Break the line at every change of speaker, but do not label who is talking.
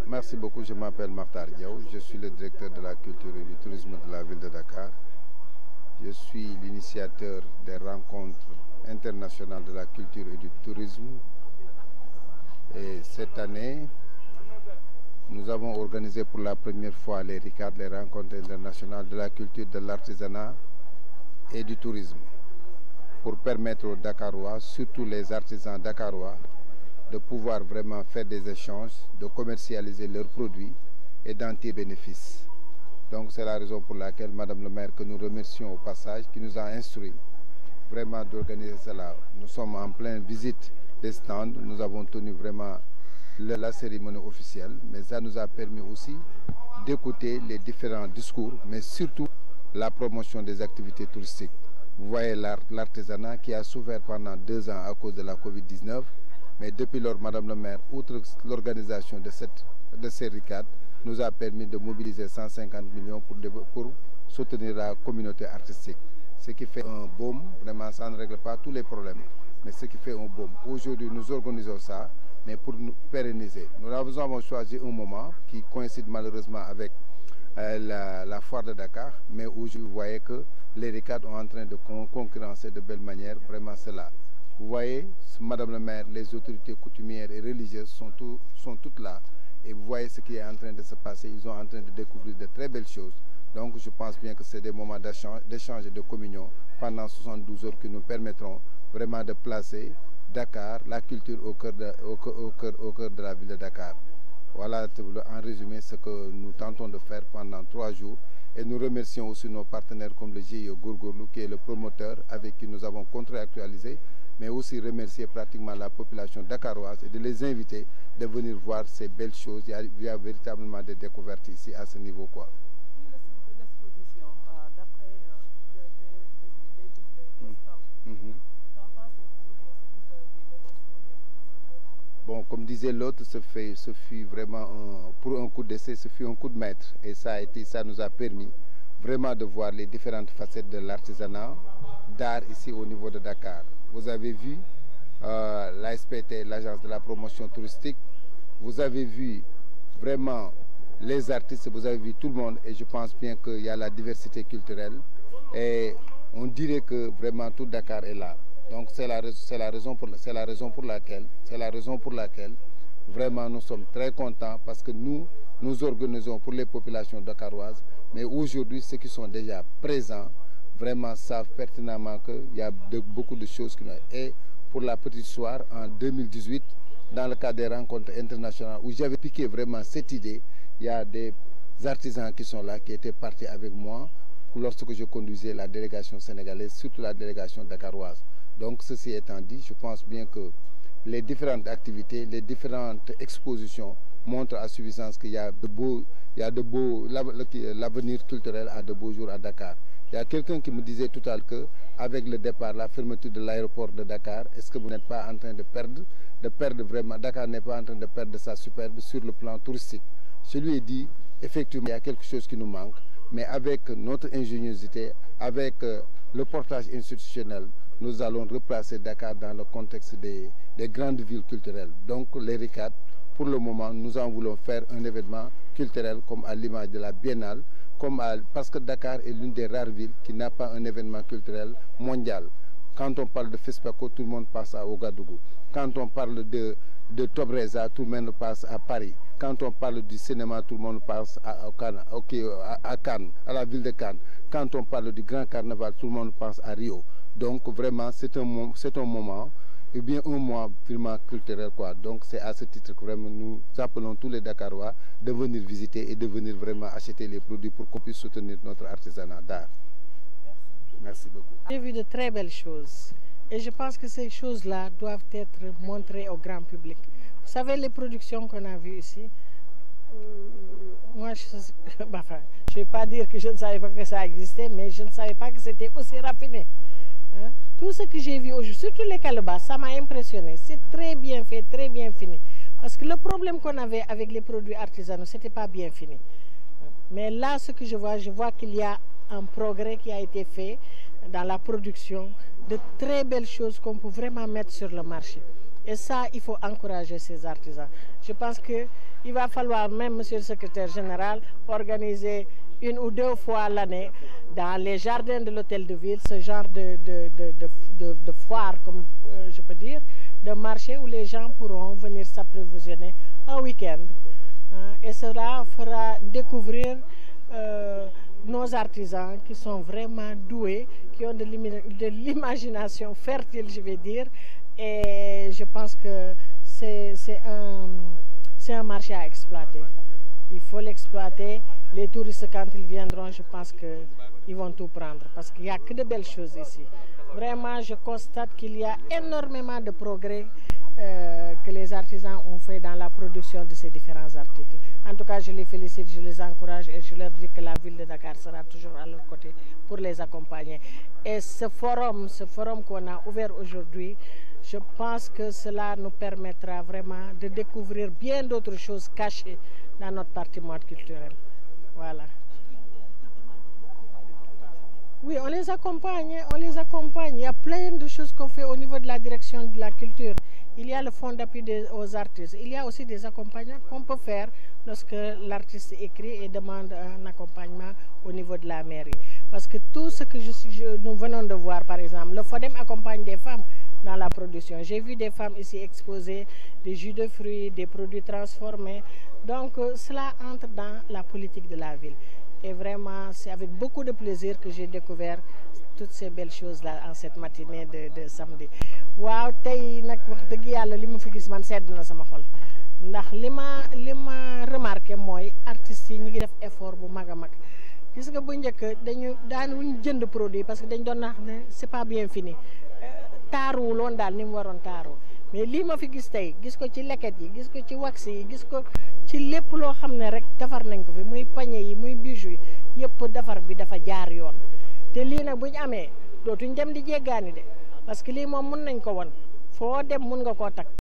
Merci beaucoup. Je m'appelle Martar Diaw. Je suis le directeur de la culture et du tourisme de la ville de Dakar. Je suis l'initiateur des rencontres internationales de la culture et du tourisme. Et cette année, nous avons organisé pour la première fois les RICAD, les rencontres internationales de la culture, de l'artisanat et du tourisme, pour permettre aux Dakarois, surtout les artisans dakarois, de pouvoir vraiment faire des échanges, de commercialiser leurs produits et d'en tirer bénéfice. Donc c'est la raison pour laquelle Madame le maire, que nous remercions au passage, qui nous a instruit vraiment d'organiser cela. Nous sommes en pleine visite des stands, nous avons tenu vraiment la cérémonie officielle, mais ça nous a permis aussi d'écouter les différents discours, mais surtout la promotion des activités touristiques. Vous voyez l'artisanat qui a souffert pendant 2 ans à cause de la Covid-19, mais depuis lors, Madame le maire, outre l'organisation de ces RICAD, nous a permis de mobiliser 150 millions pour soutenir la communauté artistique. Ce qui fait un baume, vraiment ça ne règle pas tous les problèmes, mais ce qui fait un baume. Aujourd'hui, nous organisons ça, mais pour nous pérenniser. Nous avons choisi un moment qui coïncide malheureusement avec la foire de Dakar, mais aujourd'hui, vous voyez que les RICAD sont en train de concurrencer de belle manière vraiment cela. Vous voyez, Madame le maire, les autorités coutumières et religieuses sont toutes là. Et vous voyez ce qui est en train de se passer. Ils sont en train de découvrir de très belles choses. Donc je pense bien que c'est des moments d'échange et de communion pendant 72 heures qui nous permettront vraiment de placer Dakar, la culture au cœur de la ville de Dakar. Voilà en résumé ce que nous tentons de faire pendant 3 jours. Et nous remercions aussi nos partenaires comme le GIE Gourgourlou, qui est le promoteur avec qui nous avons contractualisé, mais aussi remercier pratiquement la population dakaroise et de les inviter de venir voir ces belles choses. Il y a véritablement des découvertes ici à ce niveau, quoi. Bon, comme disait l'autre, ce fut vraiment pour un coup d'essai, ce fut un coup de maître. Et ça nous a permis vraiment de voir les différentes facettes de l'artisanat d'art ici au niveau de Dakar. Vous avez vu l'ASPT, l'agence de la promotion touristique. Vous avez vu vraiment les artistes, vous avez vu tout le monde. Et je pense bien qu'il y a la diversité culturelle. Et on dirait que vraiment tout Dakar est là. Donc c'est la raison pour laquelle vraiment nous sommes très contents, parce que nous organisons pour les populations dakaroises. Mais aujourd'hui, ceux qui sont déjà présents vraiment savent pertinemment qu'il y a beaucoup de choses qui n'ont. Et pour la petite histoire, en 2018, dans le cadre des rencontres internationales où j'avais piqué vraiment cette idée, il y a des artisans qui sont là, qui étaient partis avec moi lorsque je conduisais la délégation sénégalaise, surtout la délégation dakaroise. Donc ceci étant dit, je pense bien que les différentes activités, les différentes expositions montrent à suffisance qu'il y a l'avenir culturel a de beaux jours à Dakar. Il y a quelqu'un qui me disait tout à l'heure qu'avec le départ, la fermeture de l'aéroport de Dakar, est-ce que vous n'êtes pas en train de perdre vraiment, Dakar n'est pas en train de perdre sa superbe sur le plan touristique. Je lui ai dit, effectivement, il y a quelque chose qui nous manque, mais avec notre ingéniosité, avec le portage institutionnel, nous allons replacer Dakar dans le contexte des grandes villes culturelles. Donc les RICAD, pour le moment, nous en voulons faire un événement culturel comme à l'image de la Biennale, parce que Dakar est l'une des rares villes qui n'a pas un événement culturel mondial. Quand on parle de FESPACO, tout le monde passe à Ouagadougou. Quand on parle de Tobreza, tout le monde passe à Paris. Quand on parle du cinéma, tout le monde passe à Cannes, à la ville de Cannes. Quand on parle du grand carnaval, tout le monde pense à Rio. Donc vraiment, c'est un moment, et bien un mois vraiment culturel, quoi. Donc c'est à ce titre que vraiment nous appelons tous les Dakarois de venir visiter et de venir vraiment acheter les produits pour qu'on puisse soutenir notre artisanat d'art. Merci beaucoup.
J'ai vu de très belles choses et je pense que ces choses-là doivent être montrées au grand public. Vous savez, les productions qu'on a vues ici, moi je ne vais pas dire que je ne savais pas que ça existait, mais je ne savais pas que c'était aussi raffiné. Hein? Tout ce que j'ai vu aujourd'hui, surtout les calebasses, ça m'a impressionné. C'est très bien fait, très bien fini. Parce que le problème qu'on avait avec les produits artisanaux, ce n'était pas bien fini. Mais là, ce que je vois qu'il y a un progrès qui a été fait dans la production, de très belles choses qu'on peut vraiment mettre sur le marché. Et ça, il faut encourager ces artisans. Je pense qu'il va falloir, même, monsieur le secrétaire général, organiser 1 ou 2 fois l'année dans les jardins de l'hôtel de ville ce genre de foire, comme je peux dire, de marché où les gens pourront venir s'approvisionner un week-end. Et cela fera découvrir nos artisans qui sont vraiment doués, qui ont de l'imagination fertile, je vais dire. Et je pense que c'est un marché à exploiter. Il faut l'exploiter. Les touristes, quand ils viendront, je pense qu'ils vont tout prendre parce qu'il n'y a que de belles choses ici. Vraiment, je constate qu'il y a énormément de progrès que les artisans ont fait dans la production de ces différents articles. En tout cas, je les félicite, je les encourage et je leur dis que la ville de Dakar sera toujours à leur côté pour les accompagner. Et ce forum qu'on a ouvert aujourd'hui, je pense que cela nous permettra vraiment de découvrir bien d'autres choses cachées dans notre patrimoine culturel. Voilà. Oui, on les accompagne, Il y a plein de choses qu'on fait au niveau de la direction de la culture. Il y a le fonds d'appui aux artistes. Il y a aussi des accompagnements qu'on peut faire lorsque l'artiste écrit et demande un accompagnement au niveau de la mairie. Parce que tout ce que nous venons de voir, par exemple, le FODEM accompagne des femmes dans la production. J'ai vu des femmes ici exposer des jus de fruits, des produits transformés. Donc cela entre dans la politique de la ville. Et vraiment, c'est avec beaucoup de plaisir que j'ai découvert toutes ces belles choses-là en cette matinée de samedi. Waaw tey nag wax dëgg yàlla li ma fi gis man sedd na sama xol ndax li ma remarqué mooy artistes yi ñu ngi def effort bu mag a mag. Gis nga bu njëkk daanuñ jënd produit parce que dañ doon wax ne c'est pas bien fini taaruwul woon daal ni mu waroon taaroo mais lii ma fi gis tey gis ko ci leket yi gis ko ci wax yi gis ko ci lépp loo xam ne rek defar nañ ko fi muy pañe yi muy bijou yi yëpp defar bi dafa jaar yoon te lii nag bu ñu amee dootuñ dem di jéggaani de parce que lii moom mun nañ ko won foo dem mun nga koo takk